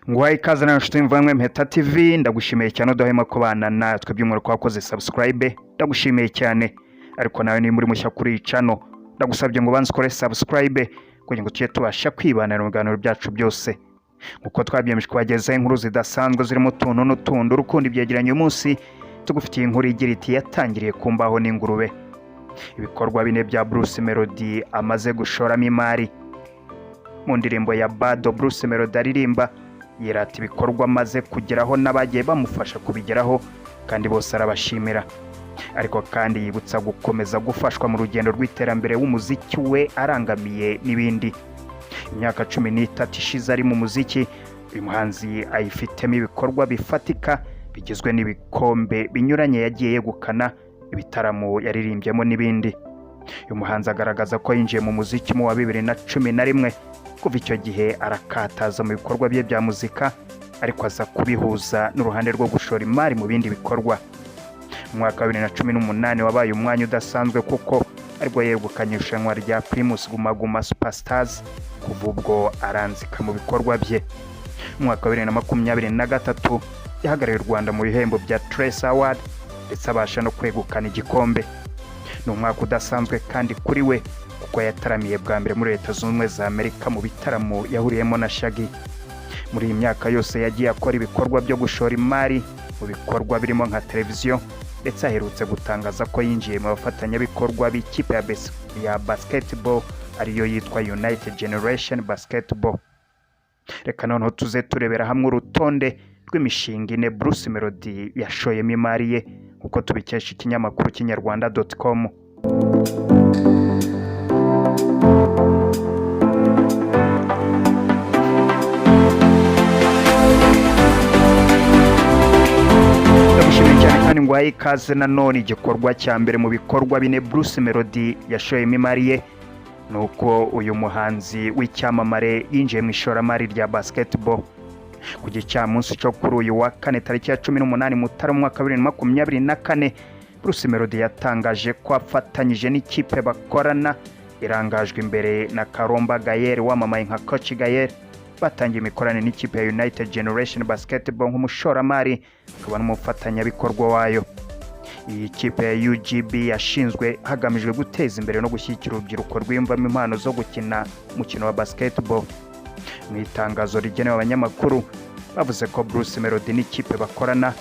Ngwaye ikaze na nshuti mvamwe Mpeta TV, ndagushimiye cyane udahema kubana natwe by'umwere ko wakoze subscribe, ndagushimiye cyane. Ariko nawe ni muri mushya kuri channel, ndagusabye ngo banze ukore subscribe kugira ngo tujye tubasha kwibanira mu biganiro byacu byose. Nkuko twabyemeje kubagezaho inkuru zidasanzwe zirimo utuntu n'utundi, urukundo ibyegeranye umunsi tugufitiye inkuru igira iti yatangiriye kumbaho n'ingurube. Ibikorwa bine bya Bruce Melody amaze gushoramo imari. Mu ndirimbo ya Bado Bruce Melody aririmba yirata ibikorwa maze kugeraho n'abagiye bamufasha kubigeraho kandi bose arabashimira. Ariko kandi yibutsa gukomeza gufashwa mu rugendo rw'iterambere w'umuziki we arangamiye n'ibindi. Imyaka 13 ishize ari mu muziki, uyu muhanzi ayifitemo ibikorwa bifatika bigizwe n'ibikombe binyuranye yagiye yegukana, ibitaramo yaririmbyemo n'ibindi. Uyu muhanzi agaragaza ko yinjiye mu muziki mu wa 2011. Kuva icyo gihe arakataza mu bikorwa bye bya muzika, ariko aza kubihuza n'uruhande rwo gushora imari mu bindi bikorwa. Mu mwaka wa 2018 wabaye umwanya udasanzwe kuko aribwo yegukanye irushanwa rya Primus Guma Guma Superstars, kuva ubwo aranzika mu bikorwa bye. Mu mwaka wa 2023 yahagarariye u Rwanda mu bihembo bya Trace Award ndetse abasha no kwegukana igikombe. Ni umwaka udasanzwe kandi kuri we kuko yataramiye bwa mbere muri Leta Zunze Ubumwe za Amerika mu bitaramo yahuriyemo na Shaggy. Muri iyi myaka yose yagiye akora ibikorwa byo gushora imari mu bikorwa birimo nka televiziyo, ndetse aherutse gutangaza ko yinjiye mu bafatanyabikorwa b'ikipe ya basketball ariyo yitwa United Generation Basketball. Reka noneho tuze turebera hamwe urutonde rw'imishinga ine Bruce Melody yashoyemo imari ye uko tubikesha ikinyamakuru kinyarwanda.com. Kandi ngwaye ikaze na none igikorwa cya mbere mu bikorwa bine Bruce Melody yashoyemo imari ye nuko uyu muhanzi w'icyamamare yinjiye mu ishoramari rya basketball. Ku gicamunsi cyo kuri uyu wa kane tariki ya 18 Mutarama mwaka 2024, Bruce Melody yatangaje ko afatanyije n'ikipe bakorana irangajwe imbere na Karomba Gaël wamamaye nka Coach Gaël, batangiye imikorane n'ikipe ya United Generation Basketball nk'umushoramari akaba n'umufatanyabikorwa wayo. Iyi kipe ya UGB yashinzwe hagamijwe guteza imbere no gushyigikira urubyiruko rwiyumvamo impano zo gukina umukino wa basketball. Mu itangazo rigenewe abanyamakuru bavuze ko Bruce Melody n'ikipe bakorana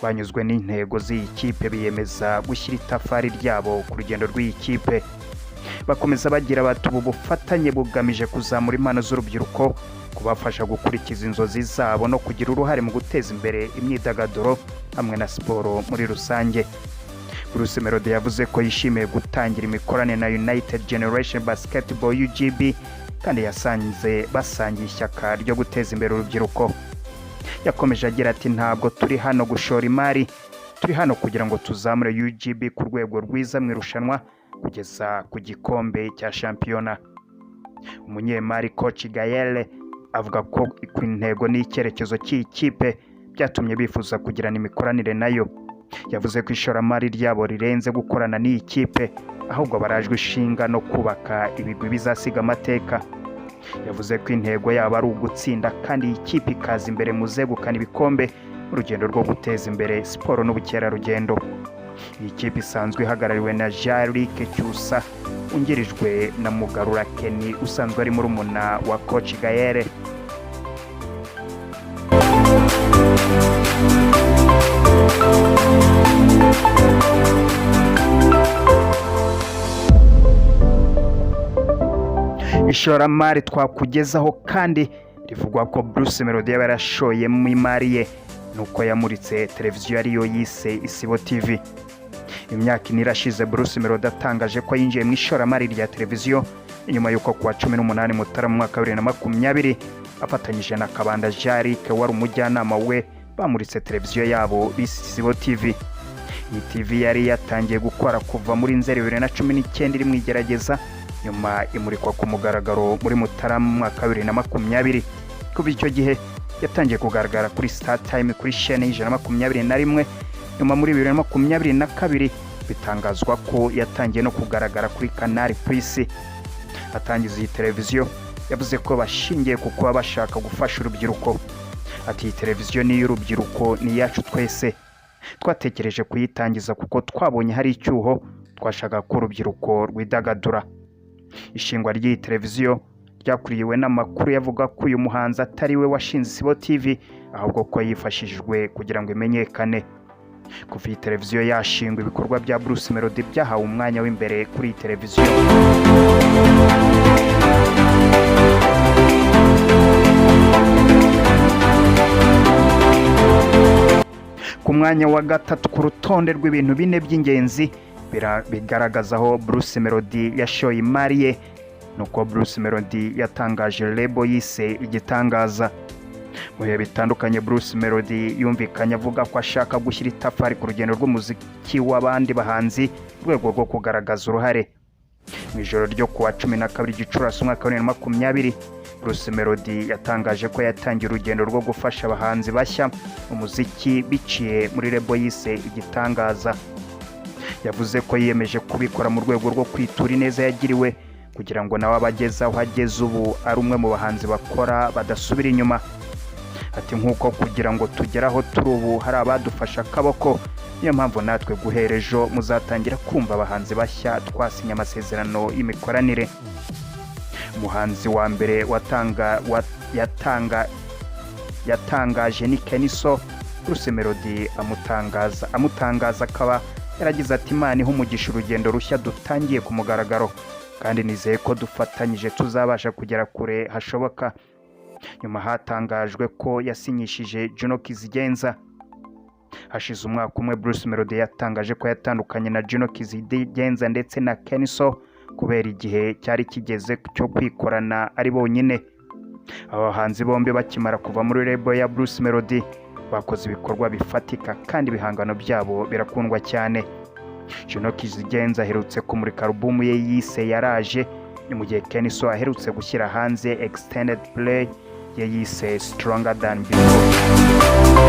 banyuzwe n'intego z'iyi kipe, biyemeza gushyira itafari ryabo ku rugendo rw'iyi kipe. Bakomeza bagira bati ubu bufatanye bugamije kuzamura impano z'urubyiruko, kubafasha gukurikiza inzozi zabo no kugira uruhare mu guteza imbere imyidagaduro hamwe na siporo muri rusange. Bruce Melody yavuze ko yishimiye gutangira imikorane na United Generation Basketball UGB kandi yasanze basangiye ishyaka ryo guteza imbere urubyiruko. Yakomeje agira ati ntabwo turi hano gushora imari, turi hano kugira ngo tuzamure UGB ku rwego rwiza mu irushanwa kugeza ku gikombe cya shampiyona. Umunyemari Coach Gaël avuga ko ku intego n'icyerekezo cy'ikipe byatumye bifuza kugirana imikoranire nayo. Yavuze ko ishoramari ryabo rirenze gukorana n'iyi kipe, ahubwo barajwe ishinga no kubaka ibigwi bizasiga amateka. Yavuze ko intego yabo ari ugutsinda kandi iyi kipe ikaza imbere mu zegukana ibikombe mu rugendo rwo guteza imbere siporo n'ubukerarugendo. Iyi kipe isanzwe ihagarariwe na Jean-Luc Cyusa ungirijwe na Mugarura Kenny usanzwe ari murumuna wa Coach Gaël. Ishoramari twakugezaho kandi rivugwa ko Bruce Melody yarashoye mu imari ye nuko yamuritse televiziyo ariyo yise Isibo TV. Imyaka ine irashize Bruce Melody atangaje ko yinjiye mu ishoramari rya televiziyo inyuma y'uko kuwa 18 Mutarama mwaka 2020 afatanyije na Kabanda Jean-Luc wari umujyanama we bamuritse televiziyo yabo bise Isibo TV. Iyi TV yari yatangiye gukora kuva muri Nzeri 2019 iri mu igerageza, nyuma imurikwa ku mugaragaro muri Mutarama mwaka 2020. Kuva icyo gihe yatangiye kugaragara kuri Star Time kuri chaîne 121, nyuma muri 2022 bitangazwa ko yatangiye no kugaragara kuri Canal Plus. Atangiza iyi televiziyo yavuze ko bashingiye ku kuba bashaka gufasha urubyiruko. ati iyi televiziyo ni y'urubyiruko, ni iyacu twese. Twatekereje kuyitangiza kuko twabonye hari icyuho, twashaka ko urubyiruko rwidagadura. Ishingwa ry'iyi televiziyo ryakuriwe n'amakuru yavuga ko uyu muhanzi atari we washinze Isibo TV, ahubwo ko yifashishijwe kugira ngo imenyekane. Kuva iyi televiziyo yashingwa, ibikorwa bya Bruce Melody byahawe umwanya w'imbere kuri iyi televiziyo. Ku mwanya wa gatatu ku rutonde rw'ibintu bine by'ingenzi bigaragaza aho Bruce Melody yashoye imari ye, nuko Bruce Melody yatangaje label yise Igitangaza. Mu bihe bitandukanye Bruce Melody yumvikanye avuga ko ashaka gushyira itafari ku rugendo rw'umuziki w'abandi bahanzi mu rwego rwo kugaragaza uruhare. Mu ijoro ryo kuwa 12 Gicurasi umwaka wa 2020, Bruce Melody yatangaje ko yatangiye urugendo rwo gufasha abahanzi bashya umuziki biciye muri label yise Igitangaza. Yavuze ko yiyemeje kubikora mu rwego rwo kwitura ineza yagiriwe, kugira ngo nawe abageze aho ageze ubu ari umwe mu bahanzi bakora badasubira inyuma. Ati nk'uko kugira ngo tugere aho turi ubu hari abadufasha akaboko, niyo mpamvu natwe guhera ejo muzatangira kumva abahanzi bashya twasinya amasezerano y'imikoranire. Umuhanzi wa mbere yatangaje ni Keniso. Bruce Melody amutangaza akaba yaragize ati Imana iha umugisha urugendo rushya dutangiye ku mugaragaro, kandi nizeye ko dufatanyije tuzabasha kugera kure hashoboka. Nyuma hatangajwe ko yasinyishije Kizigenza. Hashize umwaka umwe Bruce Melody yatangaje ko yatandukanye na Kizigenza ndetse na Keniso kubera igihe cyari kigeze cyo kwikorana ari bonyine. Abahanzi bombi bakimara kuva muri label ya Bruce Melody bakoze ibikorwa bifatika kandi ibihangano byabo birakundwa cyane. Kizigenza aherutse kumurika album ye yise Yaraje, ni mu gihe Keniso aherutse gushyira hanze extended play ye yise Stronger Than Before.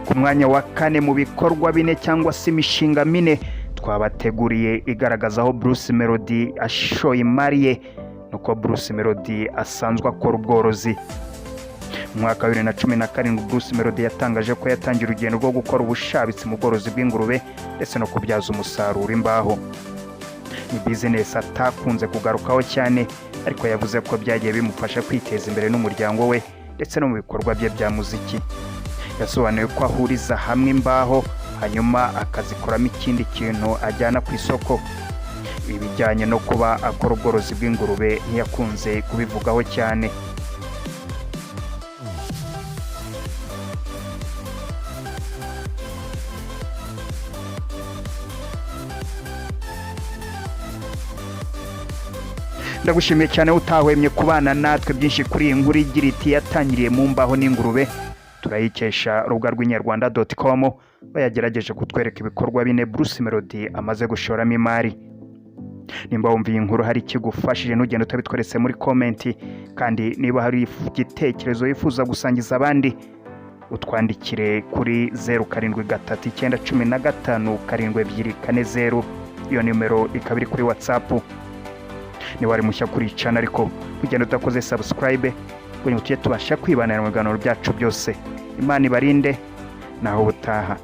Ku mwanya wa kane mu bikorwa bine cyangwa se imishinga mine twabateguriye igaragaza aho Bruce Melody ashoye imari ye, nuko Bruce Melody asanzwe akora ubworozi. Mu mwaka wa 2017 Bruce Melody yatangaje ko yatangiye urugendo rwo gukora ubushabitsi mu bworozi bw'ingurube ndetse no kubyaza umusaruro imbaho. Ni business atakunze kugarukaho cyane, ariko yavuze ko byagiye bimufasha kwiteza imbere n'umuryango we ndetse no mu bikorwa bye bya muziki. Yasobanuye ko ahuriza hamwe imbaho hanyuma akazikoramo ikindi kintu ajyana ku isoko. Ibijyanye no kuba akora ubworozi bw'ingurube ntiyakunze kubivugaho cyane. Ndagushimiye cyane utahwemye kubana natwe byinshi kuri iyi nkuru igira iti yatangiriye mu mbaho n'ingurube. Turayikesha urubuga rw'inyarwanda.com, bayagerageje kutwereka ibikorwa bine Bruce Melody amaze gushoramo imari. Nimba wumviye inkuru hari ikigufashije ntugende utabitweretse muri comment, kandi niba hari igitekerezo wifuza gusangiza abandi utwandikire kuri 0739157240. Iyo nimero ikaba iri kuri WhatsApp. Ni wari mushya kuri channel ariko ugenda utakoze subscribe kugira ngo tubashe kwibanira mu biganiro byacu byose. Imana ibarinde naho butaha.